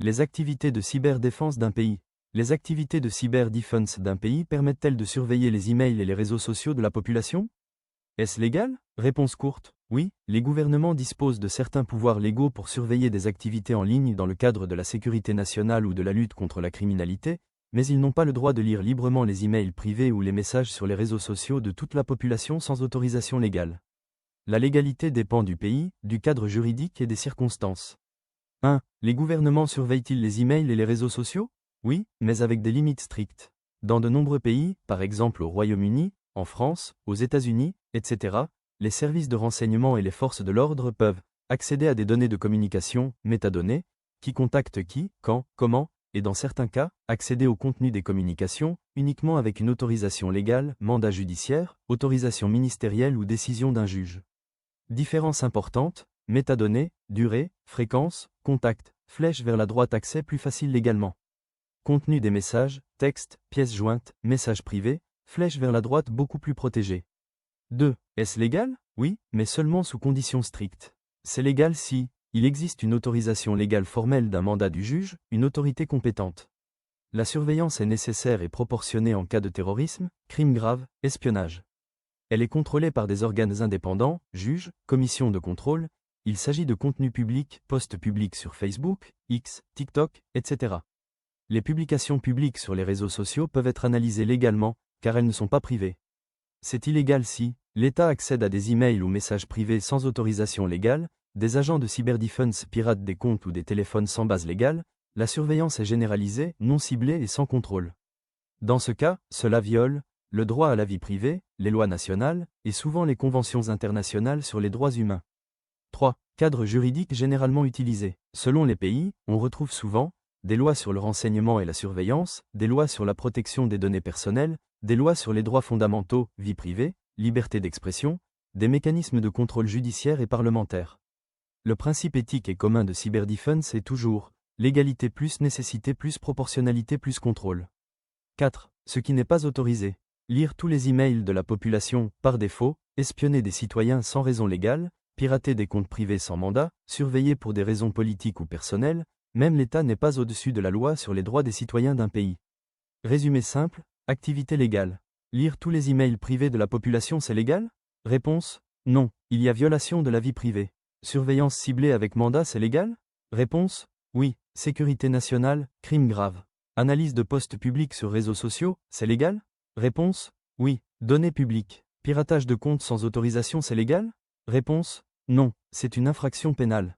Les activités de cyberdéfense d'un pays. Les activités de cyberdéfense d'un pays permettent-elles de surveiller les emails et les réseaux sociaux de la population? Est-ce légal? Réponse courte, oui, les gouvernements disposent de certains pouvoirs légaux pour surveiller des activités en ligne dans le cadre de la sécurité nationale ou de la lutte contre la criminalité, mais ils n'ont pas le droit de lire librement les emails privés ou les messages sur les réseaux sociaux de toute la population sans autorisation légale. La légalité dépend du pays, du cadre juridique et des circonstances. 1. Les gouvernements surveillent-ils les emails et les réseaux sociaux? Oui, mais avec des limites strictes. Dans de nombreux pays, par exemple au Royaume-Uni, en France, aux États-Unis, etc., les services de renseignement et les forces de l'ordre peuvent accéder à des données de communication, métadonnées, qui contactent qui, quand, comment, et dans certains cas, accéder au contenu des communications, uniquement avec une autorisation légale, mandat judiciaire, autorisation ministérielle ou décision d'un juge. Différence importante, métadonnées, durée, fréquence, contact, flèche vers la droite, accès plus facile légalement. Contenu des messages, textes, pièces jointes, messages privés, flèche vers la droite beaucoup plus protégé. 2. Est-ce légal? Oui, mais seulement sous conditions strictes. C'est légal si il existe une autorisation légale formelle d'un mandat du juge, une autorité compétente. La surveillance est nécessaire et proportionnée en cas de terrorisme, crime grave, espionnage. Elle est contrôlée par des organes indépendants, juges, commissions de contrôle. Il s'agit de contenu public, posts publics sur Facebook, X, TikTok, etc. Les publications publiques sur les réseaux sociaux peuvent être analysées légalement, car elles ne sont pas privées. C'est illégal si l'État accède à des emails ou messages privés sans autorisation légale, des agents de cyberdéfense piratent des comptes ou des téléphones sans base légale, la surveillance est généralisée, non ciblée et sans contrôle. Dans ce cas, cela viole le droit à la vie privée, les lois nationales, et souvent les conventions internationales sur les droits humains. 3. Cadre juridique généralement utilisé. Selon les pays, on retrouve souvent des lois sur le renseignement et la surveillance, des lois sur la protection des données personnelles, des lois sur les droits fondamentaux, vie privée, liberté d'expression, des mécanismes de contrôle judiciaire et parlementaire. Le principe éthique et commun de cyberdéfense est toujours légalité plus nécessité plus proportionnalité plus contrôle. 4. Ce qui n'est pas autorisé. Lire tous les emails de la population, par défaut, espionner des citoyens sans raison légale, pirater des comptes privés sans mandat, surveiller pour des raisons politiques ou personnelles, même l'État n'est pas au-dessus de la loi sur les droits des citoyens d'un pays. Résumé simple, activité légale. Lire tous les emails privés de la population, c'est légal? Réponse, non, il y a violation de la vie privée. Surveillance ciblée avec mandat, c'est légal? Réponse, oui, sécurité nationale, crime grave. Analyse de postes publics sur réseaux sociaux, c'est légal? Réponse, oui, données publiques. Piratage de comptes sans autorisation, c'est légal? Réponse, non, c'est une infraction pénale.